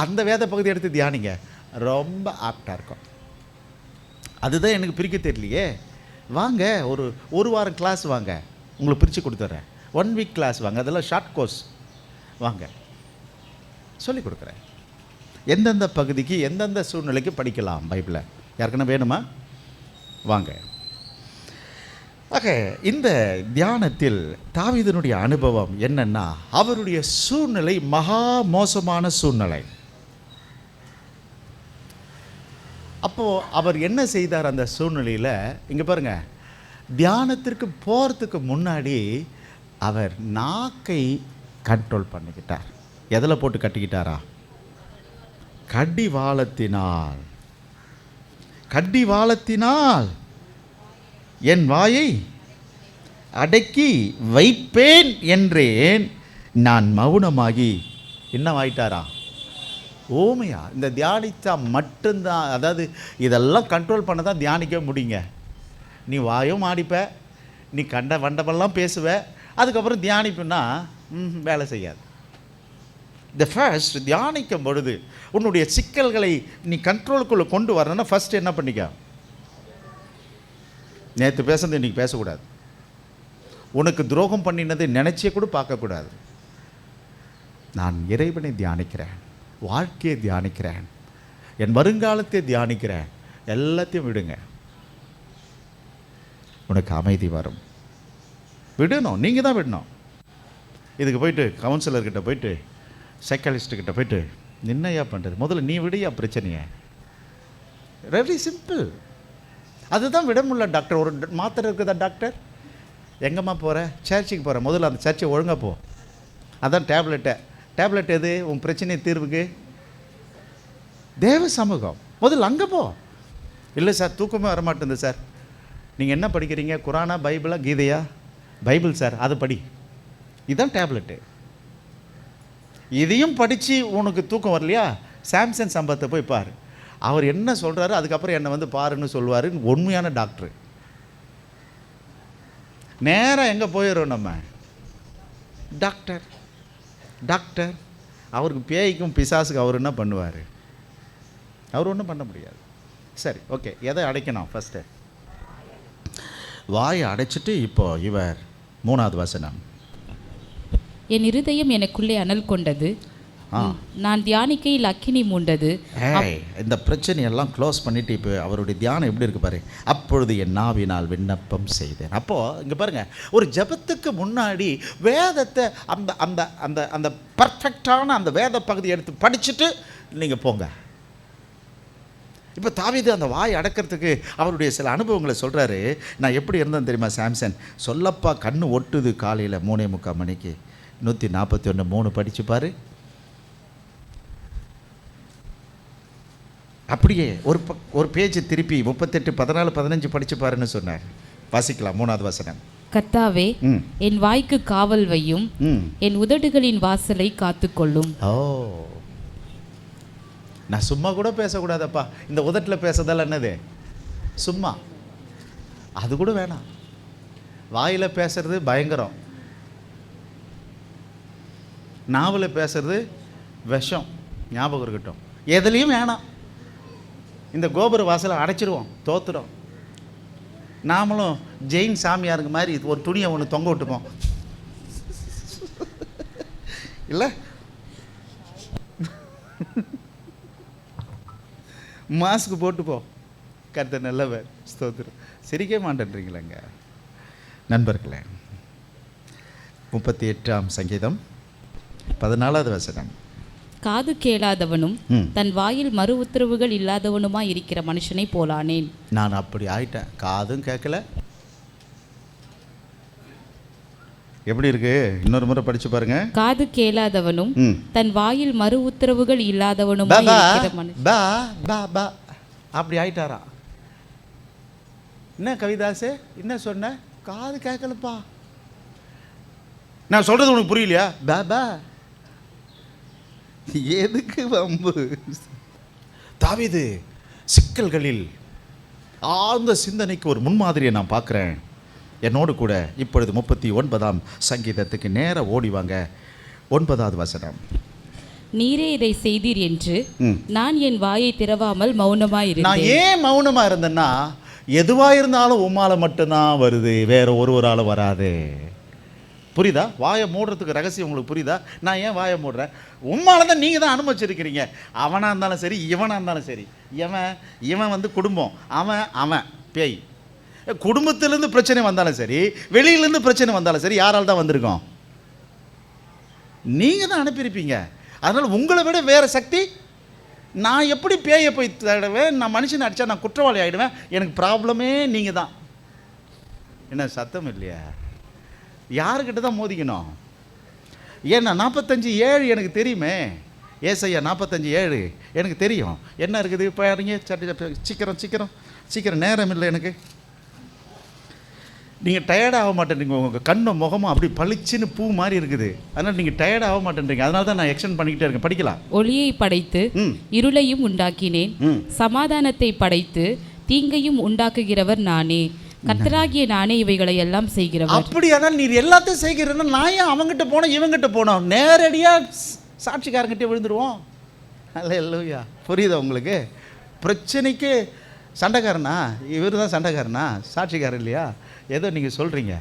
அந்த வேத பகுதி எடுத்து தியானிங்க, ரொம்ப ஆப்டாக இருக்கும். அதுதான் எனக்கு பிரிக்க தெரியலையே. வாங்க ஒரு வாரம் கிளாஸ் வாங்க, உங்களுக்கு பிரித்து கொடுத்துட்றேன். 1 வீக் கிளாஸ் வாங்க, அதெல்லாம் ஷார்ட் கோர்ஸ் வாங்க, சொல்லி கொடுக்குறேன். எந்தெந்த பகுதிக்கு எந்தெந்த சூழ்நிலைக்கு படிக்கலாம் பைபிளை. யாருக்குன்னா வேணுமா? வாங்க. ஆக இந்த தியானத்தில் தாவீதினுடைய அனுபவம் என்னன்னா, அவருடைய சூழ்நிலை மகா மோசமான சூழ்நிலை. அப்போது அவர் என்ன செய்தார் அந்த சூழ்நிலையில்? இங்கே பாருங்கள், தியானத்திற்கு போகிறதுக்கு முன்னாடி அவர் நாக்கை கண்ட்ரோல் பண்ணிக்கிட்டார். எதில் போட்டு கட்டிக்கிட்டாரா? கடிவாளத்தினால். கடிவாளத்தினால் என் வாயை அடக்கி வைப்பேன் என்றேன், நான் மௌனமாகி. என்னவாயிட்டாரா? ஓமையா. இந்த தியானித்தா மட்டும்தான், அதாவது இதெல்லாம் கண்ட்ரோல் பண்ண தான் தியானிக்க முடியுங்க. நீ வாயும் ஆடிப்ப, நீ கண்ட வண்டமெல்லாம் பேசுவ, அதுக்கப்புறம் தியானிப்புன்னா வேலை செய்யாது. இந்த ஃபர்ஸ்ட் தியானிக்கும் பொழுது உன்னுடைய சிக்கல்களை நீ கண்ட்ரோலுக்குள்ளே கொண்டு வரணும்னா ஃபர்ஸ்ட் என்ன பண்ணிக்க? நேற்று பேசுனது இன்றைக்கி பேசக்கூடாது. உனக்கு துரோகம் பண்ணினது நினச்சே கூட பார்க்கக்கூடாது. நான் இறைவனை தியானிக்கிறேன், வாழ்க்கையை தியானிக்கிறேன், என் வருங்காலத்தை தியானிக்கிறேன், எல்லாத்தையும் விடுங்க. உனக்கு அமைதி வரும். விடணும், நீங்கள் தான் விடணும். இதுக்கு போயிட்டு கவுன்சிலர்கிட்ட போயிட்டு சைக்காலஜிஸ்ட்கிட்ட போயிட்டு என்னையா பண்ணுறது? முதல்ல நீ விடையா பிரச்சனையை. Very simple. அதுதான் விட முடியல டாக்டர். ஒரு மாத்திரை இருக்குதா டாக்டர்? எங்கம்மா போகிற? சர்ச்சுக்கு போகிறேன். முதல்ல அந்த சர்ச்சை ஒழுங்காக போ. அதான் டேப்லெட் எது உன் பிரச்சனை தீர்வுக்கு? தேவ சமூகம். முதல்ல அங்கே போ. இல்லை சார் தூக்கமே வரமாட்டேங்குது சார். நீங்கள் என்ன படிக்கிறீங்க? குரானா, பைபிளா, கீதையா? பைபிள் சார், அதை படி. இதுதான் டேப்லெட்டு. இதையும் படித்து உனக்கு தூக்கம் வரலையா? சாம்சன் சம்பத்தை போய் பார். அவர் என்ன சொல்கிறாரு, அதுக்கப்புறம் என்னை வந்து பாருன்னு சொல்லுவார். உண்மையான டாக்டர். நேராக எங்கே போயிடுறோம் நம்ம? டாக்டர். அவருக்கு பேய்க்கும் பிசாசுக்கு அவர் என்ன பண்ணுவார்? அவர் ஒன்றும் பண்ண முடியாது. சரி, ஓகே. எதை அடைக்கணும்? ஃபஸ்ட்டு வாயை அடைச்சிட்டு இப்போ இவர் 3வது வசனம். என் இருதயம் எனக்குள்ளே அனல் கொண்டது, நான் தியானிக்கையில் அக்கினி மூண்டது. இந்த பிரச்சனையெல்லாம் க்ளோஸ் பண்ணிட்டு இப்போ அவருடைய தியானம் எப்படி இருக்கு பாரு. அப்பொழுது என் நாவினால் விண்ணப்பம் செய்தேன். அப்போது இங்கே பாருங்கள், ஒரு ஜெபத்துக்கு முன்னாடி வேதத்தை அந்த அந்த அந்த அந்த பர்ஃபெக்டான அந்த வேத பகுதி எடுத்து படிச்சுட்டு நீங்கள் போங்க. இப்போ தாவீது அந்த வாய் அடக்கிறதுக்கு அவருடைய சில அனுபவங்களை சொல்கிறாரு. நான் எப்படி இருந்தேன் தெரியுமா சாம்சன்? சொல்லப்பா கண்ணு ஒட்டுது காலையில் 3:45 மணிக்கு. 141 3 படிச்சு பாரு. அப்படியே ஒரு பேஜ் திருப்பி 38 14 15 படிச்சு பாருன்னு சொன்னார். வாசிக்கலாம் 3வது வசனம். கர்த்தாவே, என் வாய்க்கு காவல் வையும், என் உதடுகளின் வாசலை காத்துக்கொள்ளும். ஓ, நான் சும்மா கூட பேசக்கூடாதப்பா. இந்த உதட்டில் பேசுறதெல்லாம் என்னது? சும்மா. அது கூட வேணாம். வாயில் பேசுறது பயங்கரம், நாவில் பேசுறது விஷம். ஞாபகம் இருக்கட்டும். எதுலேயும் வேணாம். இந்த கோபுர வாசலை அடைச்சிடுவோம், தோத்துடும். நாமளும் ஜெயின் சாமியாருங்க மாதிரி ஒரு துணியை ஒன்று தொங்க விட்டுப்போம், இல்லை? மாஸ்க் போட்டுப்போம். கர்த்தர் நல்லவர், ஸ்தோத்திரம். சிரிக்க மாட்டேன்றீங்களேங்க நண்பர்களே. 38ஆம் சங்கீதம் 14வது வசனம். காது கேளாதவனும் தன் வாயில் மறு உத்தரவுகள் இல்லாதவனுமாய் இருக்கிற மனுஷனை போலானேன். நான் அப்படி ஆயிட்டேன். காதும் கேட்கல. எப்படி இருக்கு? இன்னொரு முறை படிச்சு பாருங்க. காது கேளாதவனும் தன் வாயில் மறு உத்தரவுகள் இல்லாதவனுமாய் இருக்கிற மனுஷன். அப்படி ஆயிட்டாரா? என்ன கவிதாசே, என்ன சொன்ன? காது கேட்கலப்பா. நான் சொல்றது உனக்கு புரியலையா? பாபா எதுக்கு வம்பு? தாவீது சிக்கல்களில் ஆழ்ந்த சிந்தனைக்கு ஒரு முன்மாதிரியை நான் பார்க்குறேன். என்னோடு கூட இப்பொழுது 39ஆம் சங்கீதத்துக்கு நேர ஓடிவாங்க. 9வது வசனம். நீரே இதை செய்தீர் என்று நான் என் வாயை திறவாமல் மௌனமாயிருந்தேன். நான் ஏன் மௌனமா இருந்தேன்னா, எதுவா இருந்தாலும் உம்மால மட்டும்தான் வருது, வேற ஒருவரால வராது. புரியுதா? வாயை மூடுறதுக்கு ரகசியம் உங்களுக்கு புரியுதா? நான் ஏன் வாயை மூடுறேன்? உம்மால தான் நீங்கள் தான் அனுமதிச்சிருக்கிறீங்க. அவனாக இருந்தாலும் சரி, இவனாக இருந்தாலும் சரி. இவன் வந்து குடும்பம், அவன் பேய். குடும்பத்திலேருந்து பிரச்சனை வந்தாலும் சரி, வெளியிலேருந்து பிரச்சனை வந்தாலும் சரி, யாரால் தான் வந்திருக்கோம்? நீங்கள் தான் அனுப்பியிருப்பீங்க. அதனால் உங்களை விட வேறு சக்தி. நான் எப்படி பேயை போய் தேடுவேன்? நான் மனுஷனை அடித்தா நான் குற்றவாளி ஆகிடுவேன். எனக்கு ப்ராப்ளமே நீங்கள் தான். என்ன சத்தம் இல்லையா? யாருக்கிட்ட தான் மோதிக்கணும்? ஏன்னா 45:7 எனக்கு தெரியுமே. ஏசையா 45:7 எனக்கு தெரியும். என்ன இருக்குது இப்போ? சீக்கிரம் சீக்கிரம் சீக்கிரம், நேரம் இல்லை எனக்கு. நீங்கள் டயர்டாக மாட்டேன்றீங்க. உங்கள் கண்ணும் முகமும் அப்படி பளிச்சுன்னு பூ மாதிரி இருக்குது. அதனால் நீங்கள் டயர்டாக மாட்டேன்றீங்க. அதனால தான் நான் எக்ஸ்டெண்ட் பண்ணிக்கிட்டே இருக்கேன். படிக்கலாம். ஒளியை படைத்து இருளையும் உண்டாக்கினேன், சமாதானத்தை படைத்து தீங்கையும் உண்டாக்குகிறவர் நானே, கர்த்தராகிய நானே இவைகளை எல்லாம் செய்கிறவர். அப்படியானால் நீர் எல்லாத்தையும் செய்கிறேன்னா நான் ஏன் அவங்ககிட்ட போனோம் இவங்கிட்ட போனோம்? நேரடியாக சாட்சிக்காரங்கிட்டே விழுந்துருவோம். அல்லேலூயா. புரியுதா உங்களுக்கு? பிரச்சனைக்கு சண்டைக்காரனா? இவர் தான் சண்டைக்காரனா? சாட்சிக்காரன் இல்லையா? ஏதோ நீங்கள் சொல்கிறீங்க.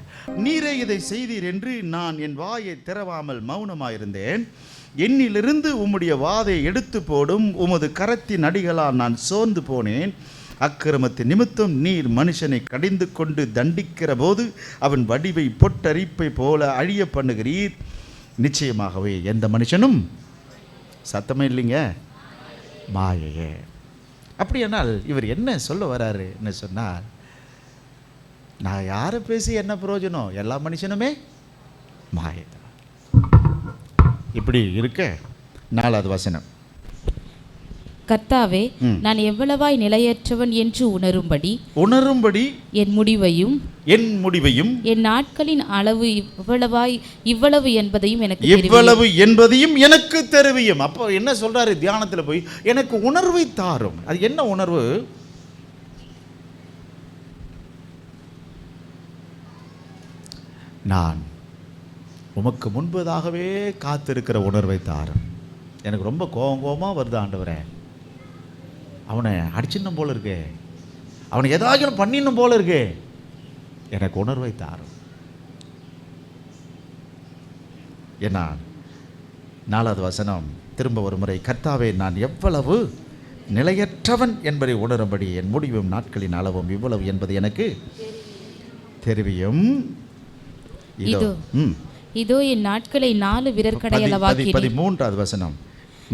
நீரே இதை செய்தீர் என்று நான் என் வாயை திறவாமல் மௌனமாயிருந்தேன். என்னிலிருந்து உம்முடைய வாதை எடுத்து போடும் உமது கரத்தின் அடிகளால் நான் சோர்ந்து போனேன். அக்கிரமத்தின் நிமித்தம் நீர் மனுஷனை கடிந்து கொண்டு தண்டிக்கிற போது அவன் வடிவை பொட்டரிப்பை போல அழிய பண்ணுகிறீர். நிச்சயமாகவே எந்த மனுஷனும் சத்தமே இல்லைங்க, மாயையே. அப்படியானால் இவர் என்ன சொல்ல வராரு என்ன சொன்னால், நான் யாரை பேசி என்ன பிரயோஜனம்? எல்லா மனுஷனுமே மாயை. இப்படி இருக்க 4வது வசனம். கர்த்தாவே, நான் எவ்வளவாய் நிலையற்றவன் என்று உணரும்படி என் முடிவையும் என் நாட்களின் அளவு இவ்வளவு என்பதையும் எனக்கு தெரிவியும். அப்போ என்ன சொல்றாரு? தியானத்தில் போய் எனக்கு உணர்வை தாரும். அது என்ன உணர்வு? நான் உமக்கு முன்பதாகவே காத்திருக்கிற உணர்வை தாரும். எனக்கு ரொம்ப கோபமாக வருது ஆண்டவரே. அவனை அடிச்சிடணும் போல இருக்கு, அவனை ஏதாச்சும் பண்ணிடணும் போல இருக்கு. எனக்கு உணர்வை தாரும். ஏன்னா 4வது வசனம் திரும்ப ஒரு முறை, கர்த்தாவே, நான் எவ்வளவு நிலையற்றவன் என்பதை உணரும்படி என் முடிவும் நாட்களின் அளவும் இவ்வளவு என்பது எனக்கு தெரியும். இதோ என் நாட்களை 4 விரற்கடையளவாக்கினேன். 13வது வசனம்.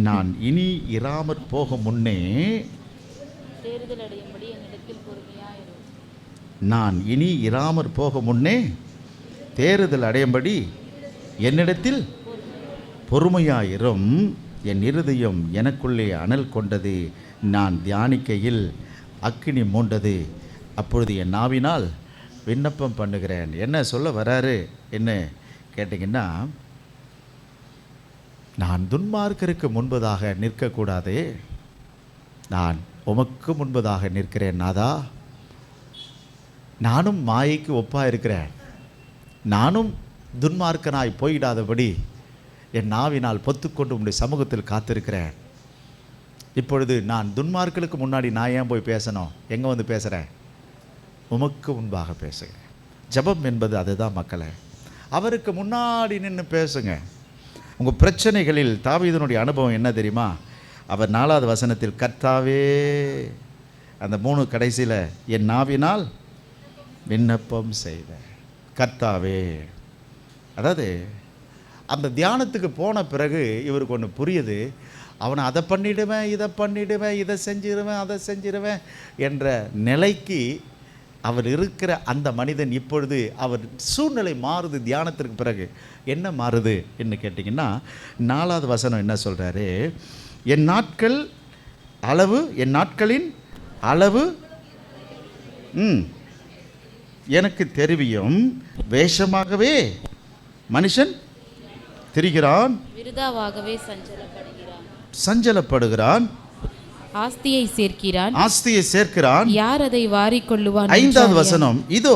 நான் இனி இராமற் போக முன்னே தேறுதல் அடையும்படி என்னிடத்தில் பொறுமையாயிரும். என் இருதயம் எனக்குள்ளே அனல் கொண்டது, நான் தியானிக்கையில் அக்கினி மூண்டது. அப்பொழுது என் நாவினால் விண்ணப்பம் பண்ணுகிறேன். என்ன சொல்ல வராரு என்ன கேட்டிங்கன்னா, நான் துன்மார்க்கருக்கு முன்பதாக நிற்கக்கூடாது, நான் உமக்கு முன்பதாக நிற்கிறேன் நாதா. நானும் மாயைக்கு ஒப்பாக இருக்கிறேன். நானும் துன்மார்க்கனாய் போயிடாதபடி என் நாவினால் பொத்துக்கொண்டு உம்முடைய சமூகத்தில் காத்திருக்கிறேன். இப்பொழுது நான் துன்மார்க்கலுக்கு முன்னாடி நான் ஏன் போய் பேசணும்? எங்கே வந்து பேசுகிறேன்? உமக்கு முன்பாக பேசுகிறேன். ஜெபம் என்பது அதுதான் மக்களே. அவருக்கு முன்னாடி நின்று பேசுங்க. உங்கள் பிரச்சனைகளில் தாவீதுனுடைய அனுபவம் என்ன தெரியுமா? அவர் 4வது வசனத்தில் கர்த்தாவே, அந்த 3 கடைசியில் என் நாவினால் விண்ணப்பம் செய்த கர்த்தாவே. அதாவது அந்த தியானத்துக்கு போன பிறகு இவருக்கு ஒன்று புரியுது. அவனை அதை பண்ணிடுவேன், இதை பண்ணிடுவேன், இதை செஞ்சிடுவேன், அதை செஞ்சிடுவேன் என்ற நிலைக்கு அவர் இருக்கிற அந்த மனிதன் இப்பொழுது அவர் சூழ்நிலை மாறுது. தியானத்திற்கு பிறகு என்ன மாறுது என்று கேட்டிங்கன்னா, 4வது வசனம் என்ன சொல்கிறாரு? என் நாட்களின் அளவு எனக்கு தெரிவியும். வேஷமாகவே மனுஷன் திரிகிறான், விருதாவாகவே சஞ்சலப்படுகிறான். ஆஸ்தியை சேர்க்கிறான், ஆஸ்தியை சேர்க்கிறான், யார் அதை வாரிக் கொள்ளுவான்? 5வது வசனம், இதோ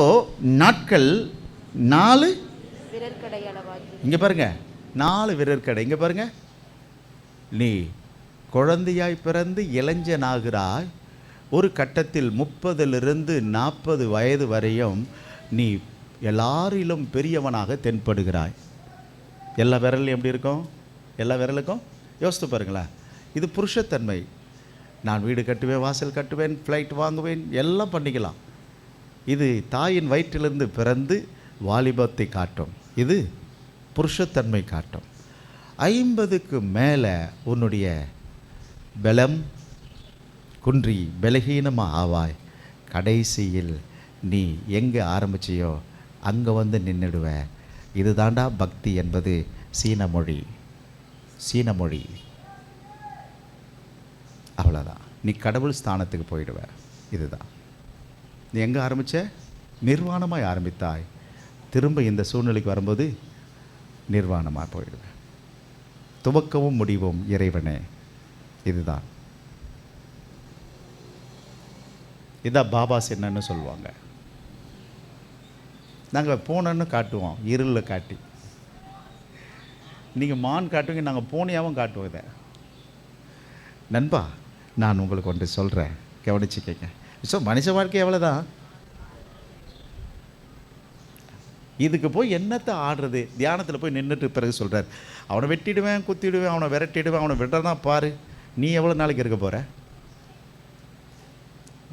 நாட்கள் 4 விரற்கடை அளவாகி. இங்க பாருங்க, 4 விரற்கடை. இங்க பாருங்க, நீ குழந்தையாய் பிறந்து இளைஞனாகிறாய். ஒரு கட்டத்தில் 30லிருந்து 40 வயது வரையும் நீ எல்லாரிலும் பெரியவனாக தென்படுகிறாய். எல்லா விரலும் எப்படி இருக்கும்? எல்லா விரலுக்கும் யோசித்து பாருங்களேன். இது புருஷத்தன்மை. நான் வீடு கட்டுவேன், வாசல் கட்டுவேன், ஃப்ளைட் வாங்குவேன், எல்லாம் பண்ணிக்கலாம். இது தாயின் வயிற்றிலிருந்து பிறந்து வாலிபத்தை காட்டும். இது புருஷத்தன்மை காட்டும். 50க்கு மேலே உன்னுடைய பலம் குன்றி பலகீனமாக ஆவாய். கடைசியில் நீ எங்கே ஆரம்பிச்சியோ அங்கே வந்து நின்றுடுவ. இது தாண்டா பக்தி என்பது சீன மொழி. அவ்வளோதான். நீ கடவுள் ஸ்தானத்துக்கு போயிடுவ. இதுதான். நீ எங்கே ஆரம்பித்த? நிர்வாணமாய் ஆரம்பித்தாய். திரும்ப இந்த சூழ்நிலைக்கு வரும்போது நிர்வாணமாக போயிடுவேன். துவக்கவும் முடிவும் இறைவனே. இதுதான். இதான் பாபாஸ் என்னன்னு சொல்லுவாங்க. நாங்கள் பூனைன்னு காட்டுவோம், இருளில் காட்டி. நீங்கள் மான் காட்டுவீங்க, நாங்கள் பூனையாகவும் காட்டுவோம். இதை நண்பா, நான் உங்களுக்கு ஒன்று சொல்கிறேன், கவனிச்சுக்கங்க. ஸோ மனுஷ வாழ்க்கை எவ்வளோதான். இதுக்கு போய் என்னத்தை ஆடுறது? தியானத்தில் போய் நின்றுட்டு பிறகு சொல்கிறார், அவனை வெட்டிடுவேன், குத்திடுவேன், அவனை விரட்டிடுவேன், அவனை விடுறனா பாரு, நீ எவ்வளோ நாளைக்கு இருக்க போகிற?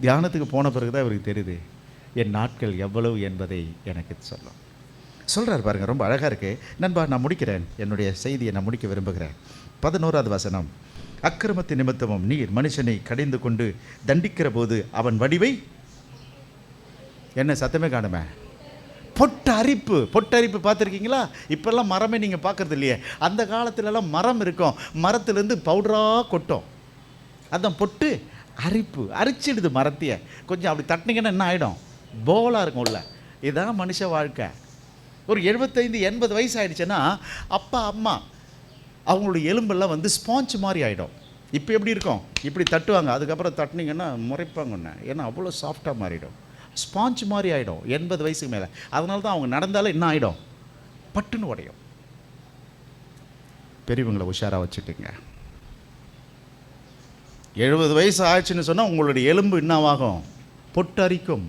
தியானத்துக்கு போன பிறகு தான் இவருக்கு தெரியுது என் நாட்கள் எவ்வளவு என்பதை எனக்கு சொல்கிறார். பாருங்கள், ரொம்ப அழகாக இருக்கு. நண்பா, நான் முடிக்கிறேன். என்னுடைய செய்தியை நான் முடிக்க விரும்புகிறேன். 11வது வசனம், அக்கிரமத்தின் நிமித்தமும் நீர் மனுஷனை கடிந்து கொண்டு தண்டிக்கிற போது அவன் வடிவை என்ன? சத்தமே காணுமே. பொட்டரிப்பு பார்த்துருக்கீங்களா? இப்போல்லாம் மரமே நீங்கள் பார்க்குறது இல்லையே. அந்த காலத்துலலாம் மரம் இருக்கும், மரத்துலேருந்து பவுடராக கொட்டும். அதான் பொட்டு அரிப்பு. அரிச்சிடுது மரத்தையே. கொஞ்சம் அப்படி தட்டினீங்கன்னா என்ன ஆகிடும்? போலாக இருக்கும் உள்ள. இதுதான் மனுஷ வாழ்க்கை. ஒரு 75-80 வயசு ஆகிடுச்சுன்னா அப்பா அம்மா அவங்களுடைய எலும்பெல்லாம் வந்து ஸ்பாஞ்ச் மாதிரி ஆகிடும். இப்போ எப்படி இருக்கும்? இப்படி தட்டுவாங்க, அதுக்கப்புறம் தட்டினீங்கன்னா முறைப்பாங்க ஒன்று. ஏன்னா அவ்வளோ சாஃப்டாக மாறிடும், ஸ்பாஞ்ச் மாதிரி ஆகிடும் 80 வயசுக்கு மேலே. அதனால தான் அவங்க நடந்தாலும் என்ன ஆகிடும்? பட்டுன்னு உடையும். பெரியவங்களை உஷாராக வச்சுட்டுங்க. 70 வயசு ஆயிடுச்சுன்னு சொன்னால் உங்களுடைய எலும்பு என்னவாகும்? பொட்டரிக்கும்.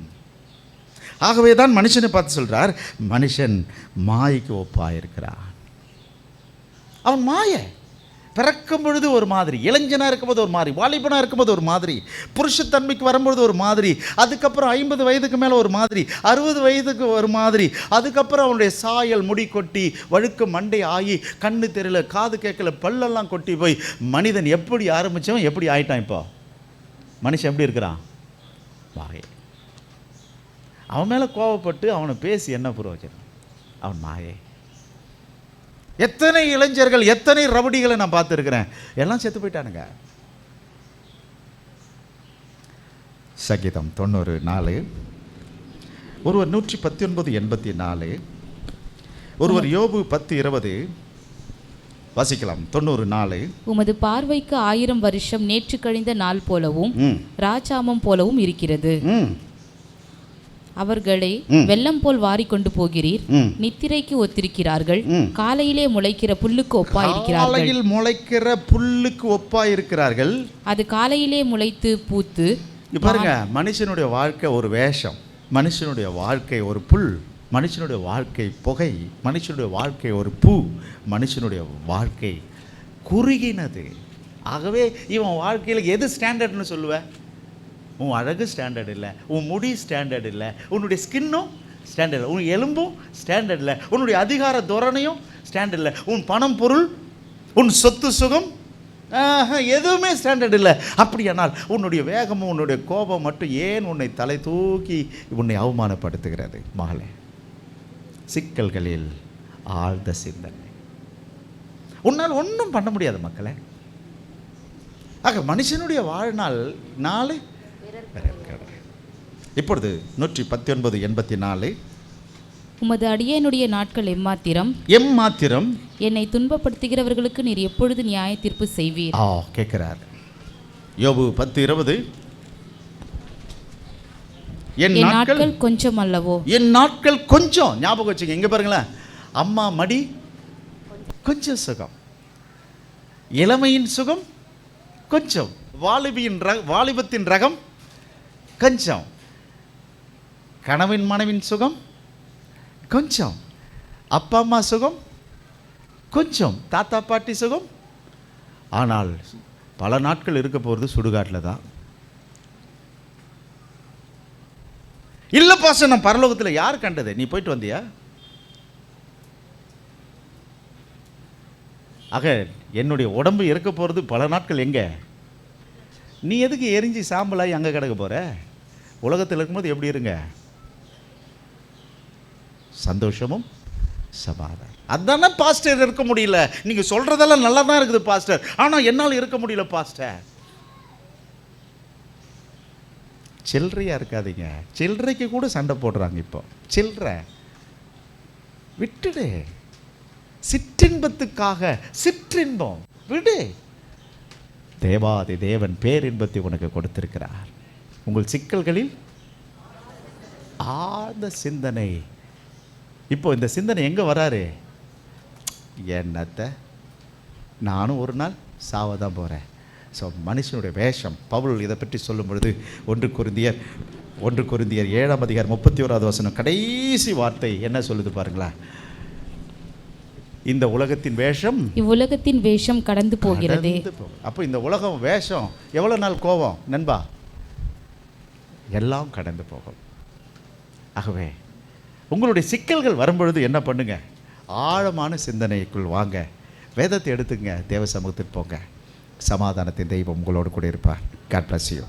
ஆகவே தான் மனுஷனை பார்த்து சொல்கிறார், மனுஷன் மாயைக்கு ஒப்பாயிருக்கிறான். அவன் மாய. பிறக்கும் பொழுது ஒரு மாதிரி, இளைஞனாக இருக்கும்போது ஒரு மாதிரி, வாலிபனாக இருக்கும்போது ஒரு மாதிரி, புருஷத்தன்மைக்கு வரும்பொழுது ஒரு மாதிரி, அதுக்கப்புறம் 50 வயதுக்கு மேலே ஒரு மாதிரி, 60 வயதுக்கு ஒரு மாதிரி, அதுக்கப்புறம் அவனுடைய சாயல் முடி கொட்டி வழுக்க மண்டை ஆகி கண்ணு தெரியல, காது கேட்கல, பல்லெல்லாம் கொட்டி போய் மனிதன் எப்படி ஆரம்பித்தவன் எப்படி ஆயிட்டான்? இப்போ மனுஷன் எப்படி இருக்கிறான்? மாயை. அவன் மேலே கோவப்பட்டு அவனை பேசி என்ன பிரயோஜனம்? அவன் மாயை. எத்தனை இளைஞர்கள், எத்தனை ரவுடிகளை நான் பார்த்துருக்கிறேன், எல்லாம் செத்து போயிட்டானுங்க. சங்கீதம் 90:4, ஒருவர் 119:84, ஒருவர் யோபு 10:20 வாசிக்கலாம். 90:4, உமது பார்வைக்கு 1000 வருஷம் நேற்று கழிந்த நாள் போலவும் ராஜாமம் போலவும் இருக்கிறது. அவர்களை வெள்ளம் போல் வாரிக்கொண்டு போகிறீர். நித்திரைக்கு ஒத்திருக்கிறார்கள். காலையிலே முளைக்கிற புல்லுக்கு ஒப்பாயிருக்கிறார்கள். அது காலையிலே முளைத்து பூத்து. பாருங்க, மனுஷனுடைய வாழ்க்கை ஒரு வேஷம், மனுஷனுடைய வாழ்க்கை ஒரு புல், மனுஷனுடைய வாழ்க்கை புகை, மனுஷனுடைய வாழ்க்கை ஒரு பூ, மனுஷனுடைய வாழ்க்கை குறுகினது. ஆகவே இவன் வாழ்க்கையில் எது ஸ்டாண்டர்ட்னு சொல்லுவேன்? உன் அழகு ஸ்டாண்டர்ட் இல்லை, உன் முடி ஸ்டாண்டர்ட் இல்லை, உன்னுடைய ஸ்கின்னும் ஸ்டாண்டர்ட் இல்லை, உன் எலும்பும் ஸ்டாண்டர்ட் இல்லை, உன்னுடைய அதிகார தோரணையும் ஸ்டாண்டர்ட் இல்லை, உன் பணம் பொருள், உன் சொத்து சுகம் எதுவுமே ஸ்டாண்டர்ட் இல்லை. அப்படியானால் உன்னுடைய வேகமும் உன்னுடைய கோபம் மட்டும் ஏன் உன்னை தலை தூக்கி உன்னை அவமானப்படுத்துகிறது? மகளே, சிக்கல்களில் ஆழ்ந்த சிந்தனை. உன்னால் ஒன்றும் பண்ண முடியாது மக்களே. ஆக மனுஷனுடைய வாழ்நாள் 4. இப்பொழுது 119:84, உமது அடியேனுடைய நாட்கள் எம்மாத்திரம், என்னை துன்பப்படுத்துகிறவர்களுக்கு நீர் எப்பொழுது நியாய தீர்ப்பு செய்வீர்? கேட்கிறார். யோபு 10:20. என் நாட்கள் கொஞ்சம் அல்லவோ. என் நாட்கள் கொஞ்சம். ஞாபகம் வச்சுங்க. எங்க பாருங்களேன், அம்மா மடி கொஞ்சம் சுகம், இளமையின் சுகம் கொஞ்சம், வாலிபத்தின் ரகம் கொஞ்சம், கணவன் மனைவின் சுகம் கொஞ்சம், அப்பா அம்மா சுகம் கொஞ்சம், தாத்தா பாட்டி சுகம். ஆனால் பல நாட்கள் இருக்க போகிறது சுடுகாட்டில் தான். இல்லை பாஸ்டர், நான் பரலோகத்தில் யார் கண்டது? நீ போயிட்டு வந்தியா? ஆக என்னுடைய உடம்பு இருக்க போகிறது பல நாட்கள். எங்கே? நீ எதுக்கு எரிஞ்சு சாம்பலாகி அங்கே கிடக்க போகிற? உலகத்தில் இருக்கும்போது எப்படி இருங்க? சந்தோஷமும் சமாதானம். அதானே பாஸ்டர் இருக்க முடியல. நீங்கள் சொல்கிறதெல்லாம் நல்லா தான் இருக்குது பாஸ்டர், ஆனால் என்னால் இருக்க முடியல பாஸ்டர். சில்லறையாக இருக்காதீங்க. சில்லறைக்கு கூட சண்டை போடுறாங்க இப்போ. சில்லறை விட்டுடு. சிற்றின்பத்துக்காக சிற்றின்பம் விடு. தேவாதி தேவன் பேரின்பத்தை உனக்கு கொடுத்திருக்கிறார். உங்கள் சிக்கல்களில் ஆழ்ந்த சிந்தனை. இப்போ இந்த சிந்தனை எங்கே வராரு? என்னத்தை, நானும் ஒரு நாள் சாவ தான் போகிறேன். ஸோ மனுஷனுடைய வேஷம். பவுல் இதை பற்றி சொல்லும் பொழுது 1 கொரிந்தியர் 7:31 கடைசி வார்த்தை என்ன சொல்லுது பாருங்களா? இந்த உலகத்தின் வேஷம், இவ்வுலகத்தின் வேஷம் கடந்து போகிறது. அப்போ இந்த உலகம் வேஷம் எவ்வளோ நாள் கோபம் நண்பா? எல்லாம் கடந்து போகும். ஆகவே உங்களுடைய சிக்கல்கள் வரும்பொழுது என்ன பண்ணுங்க? ஆழமான சிந்தனைக்குள் வாங்க, வேதத்தை எடுத்துங்க, தேவ சமூகத்தில் போங்க. சமாதானத்தின் தெய்வம் உங்களோடு கூட இருப்பார். God bless you.